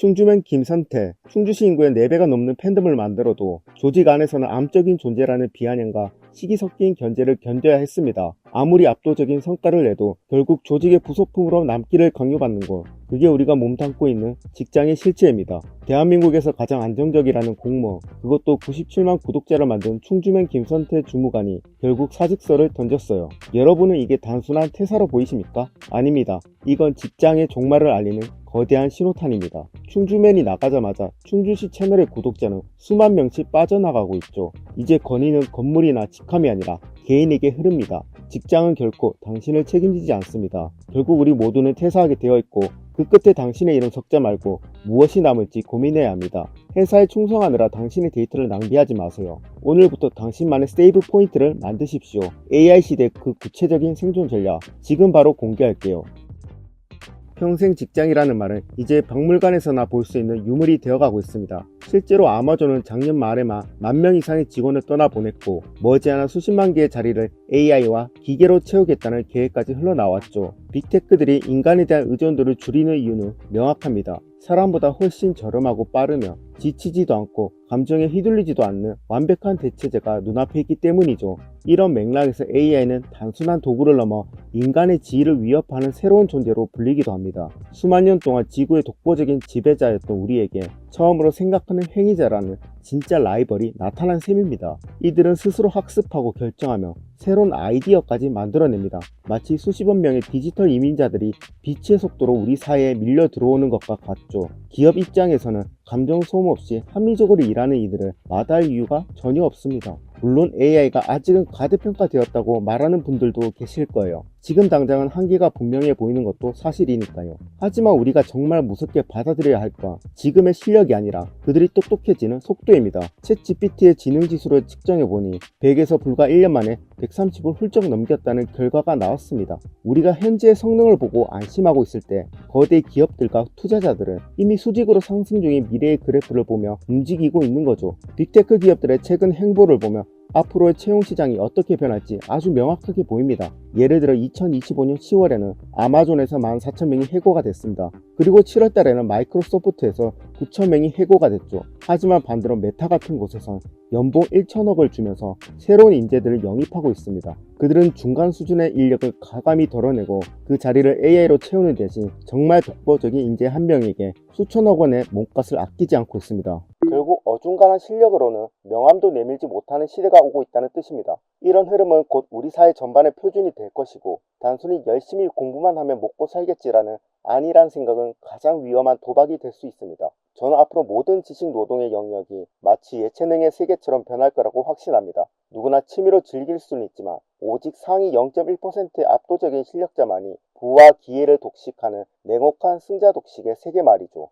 충주면 김선태, 충주시 인구의 4배가 넘는 팬덤을 만들어도 조직 안에서는 암적인 존재라는 비아냥과 시기 섞인 견제를 견뎌야 했습니다. 아무리 압도적인 성과를 내도 결국 조직의 부속품으로 남기를 강요받는 것, 그게 우리가 몸담고 있는 직장의 실체입니다. 대한민국에서 가장 안정적이라는 공모, 그것도 97만 구독자를 만든 충주면 김선태 주무관이 결국 사직서를 던졌어요. 여러분은 이게 단순한 퇴사로 보이십니까? 아닙니다. 이건 직장의 종말을 알리는 거대한 신호탄입니다. 충주맨이 나가자마자 충주시 채널의 구독자는 수만 명씩 빠져나가고 있죠. 이제 건의는 건물이나 직함이 아니라 개인에게 흐릅니다. 직장은 결코 당신을 책임지지 않습니다. 결국 우리 모두는 퇴사하게 되어 있고 그 끝에 당신의 이름 적자 말고 무엇이 남을지 고민해야 합니다. 회사에 충성하느라 당신의 데이터를 낭비하지 마세요. 오늘부터 당신만의 세이브 포인트를 만드십시오. AI 시대 그 구체적인 생존 전략 지금 바로 공개할게요. 평생 직장이라는 말은 이제 박물관에서나 볼 수 있는 유물이 되어가고 있습니다. 실제로 아마존은 작년 말에만 10,000명 이상의 직원을 떠나보냈고 머지않아 수십만 개의 자리를 AI와 기계로 채우겠다는 계획까지 흘러나왔죠. 빅테크들이 인간에 대한 의존도를 줄이는 이유는 명확합니다. 사람보다 훨씬 저렴하고 빠르며 지치지도 않고 감정에 휘둘리지도 않는 완벽한 대체제가 눈앞에 있기 때문이죠. 이런 맥락에서 AI는 단순한 도구를 넘어 인간의 지위를 위협하는 새로운 존재로 불리기도 합니다. 수만 년 동안 지구의 독보적인 지배자였던 우리에게 처음으로 생각하는 행위자라는 진짜 라이벌이 나타난 셈입니다. 이들은 스스로 학습하고 결정하며 새로운 아이디어까지 만들어냅니다. 마치 수십억 명의 디지털 이민자들이 빛의 속도로 우리 사회에 밀려 들어오는 것과 같죠. 기업 입장에서는 감정 소모 없이 합리적으로 일하는 이들을 마다할 이유가 전혀 없습니다. 물론 AI가 아직은 과대평가되었다고 말하는 분들도 계실 거예요. 지금 당장은 한계가 분명해 보이는 것도 사실이니까요. 하지만 우리가 정말 무섭게 받아들여야 할 건 지금의 실력이 아니라 그들이 똑똑해지는 속도입니다. 챗GPT의 지능지수를 측정해보니 100에서 불과 1년 만에 130을 훌쩍 넘겼다는 결과가 나왔습니다. 우리가 현재의 성능을 보고 안심하고 있을 때 거대 기업들과 투자자들은 이미 수직으로 상승 중인 미래의 그래프를 보며 움직이고 있는 거죠. 빅테크 기업들의 최근 행보를 보며 앞으로의 채용시장이 어떻게 변할지 아주 명확하게 보입니다. 예를 들어 2025년 10월에는 아마존에서 14,000명이 해고가 됐습니다. 그리고 7월달에는 마이크로소프트에서 9,000명이 해고가 됐죠. 하지만 반대로 메타 같은 곳에선 연봉 1,000억을 주면서 새로운 인재들을 영입하고 있습니다. 그들은 중간 수준의 인력을 과감히 덜어내고 그 자리를 AI로 채우는 대신 정말 독보적인 인재 한 명에게 수천억 원의 몸값을 아끼지 않고 있습니다. 결국 어중간한 실력으로는 명함도 내밀지 못하는 시대가 오고 있다는 뜻입니다. 이런 흐름은 곧 우리 사회 전반의 표준이 될 것이고 단순히 열심히 공부만 하면 먹고 살겠지라는 아니란 생각은 가장 위험한 도박이 될 수 있습니다. 저는 앞으로 모든 지식 노동의 영역이 마치 예체능의 세계처럼 변할 거라고 확신합니다. 누구나 취미로 즐길 수는 있지만 오직 상위 0.1%의 압도적인 실력자만이 부와 기회를 독식하는 냉혹한 승자 독식의 세계 말이죠.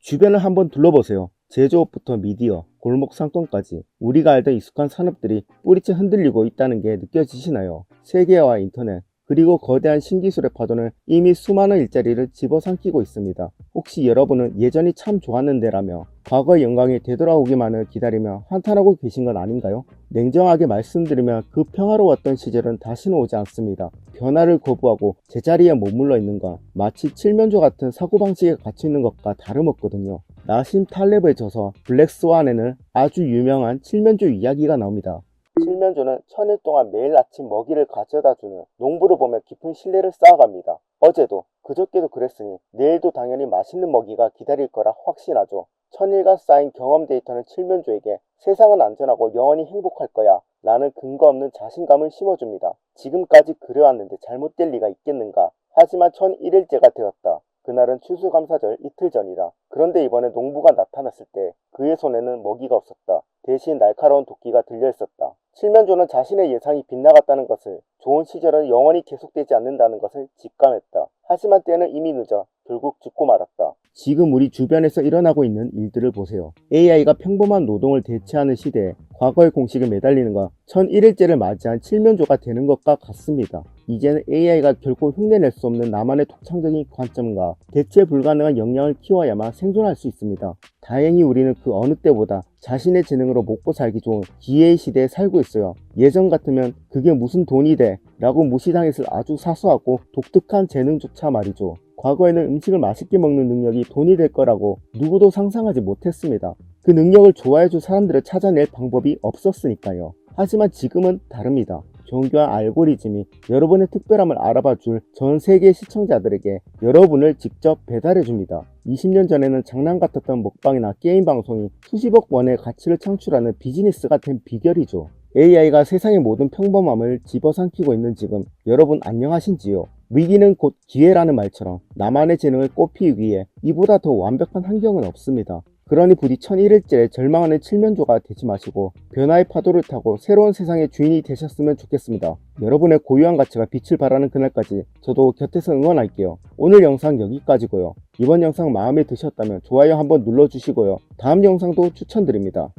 주변을 한번 둘러보세요. 제조업부터 미디어, 골목 상권까지 우리가 알던 익숙한 산업들이 뿌리째 흔들리고 있다는 게 느껴지시나요? 세계화와 인터넷, 그리고 거대한 신기술의 파도는 이미 수많은 일자리를 집어삼키고 있습니다. 혹시 여러분은 예전이 참 좋았는데라며 과거의 영광이 되돌아오기만을 기다리며 한탄하고 계신 건 아닌가요? 냉정하게 말씀드리면 그 평화로웠던 시절은 다시는 오지 않습니다. 변화를 거부하고 제자리에 머물러 있는 건 마치 칠면조 같은 사고방식에 갇혀 있는 것과 다름없거든요. 나심 탈렙의 저서 블랙스완에는 아주 유명한 칠면조 이야기가 나옵니다. 칠면조는 1000일 동안 매일 아침 먹이를 가져다주는 농부를 보며 깊은 신뢰를 쌓아갑니다. 어제도 그저께도 그랬으니 내일도 당연히 맛있는 먹이가 기다릴 거라 확신하죠. 1000일간 쌓인 경험 데이터는 칠면조에게 세상은 안전하고 영원히 행복할 거야 라는 근거 없는 자신감을 심어줍니다. 지금까지 그래왔는데 잘못될 리가 있겠는가. 하지만 1001일째가 되었다. 그날은 추수감사절 이틀 전이다. 그런데 이번에 농부가 나타났을 때 그의 손에는 먹이가 없었다. 대신 날카로운 도끼가 들려있었다. 칠면조는 자신의 예상이 빗나갔다는 것을, 좋은 시절은 영원히 계속되지 않는다는 것을 직감했다. 하지만 때는 이미 늦어 결국 죽고 말았다. 지금 우리 주변에서 일어나고 있는 일들을 보세요. AI가 평범한 노동을 대체하는 시대에 과거의 공식에 매달리는 건 1001일째를 맞이한 칠면조가 되는 것과 같습니다. 이제는 AI가 결코 흉내낼 수 없는 나만의 독창적인 관점과 대체 불가능한 역량을 키워야만 생존할 수 있습니다. 다행히 우리는 그 어느 때보다 자신의 재능으로 먹고 살기 좋은 기회의 시대에 살고 있어요. 예전 같으면 그게 무슨 돈이 돼? 라고 무시당했을 아주 사소하고 독특한 재능조차 말이죠. 과거에는 음식을 맛있게 먹는 능력이 돈이 될 거라고 누구도 상상하지 못했습니다. 그 능력을 좋아해줄 사람들을 찾아낼 방법이 없었으니까요. 하지만 지금은 다릅니다. 정교한 알고리즘이 여러분의 특별함을 알아봐줄 전 세계 시청자들에게 여러분을 직접 배달해줍니다. 20년 전에는 장난 같았던 먹방이나 게임 방송이 수십억 원의 가치를 창출하는 비즈니스가 된 비결이죠. AI가 세상의 모든 평범함을 집어삼키고 있는 지금 여러분 안녕하신지요? 위기는 곧 기회라는 말처럼 나만의 재능을 꽃피우기 위해 이보다 더 완벽한 환경은 없습니다. 그러니 부디 1001일째 절망하는 칠면조가 되지 마시고 변화의 파도를 타고 새로운 세상의 주인이 되셨으면 좋겠습니다. 여러분의 고유한 가치가 빛을 발하는 그날까지 저도 곁에서 응원할게요. 오늘 영상 여기까지고요. 이번 영상 마음에 드셨다면 좋아요 한번 눌러주시고요. 다음 영상도 추천드립니다.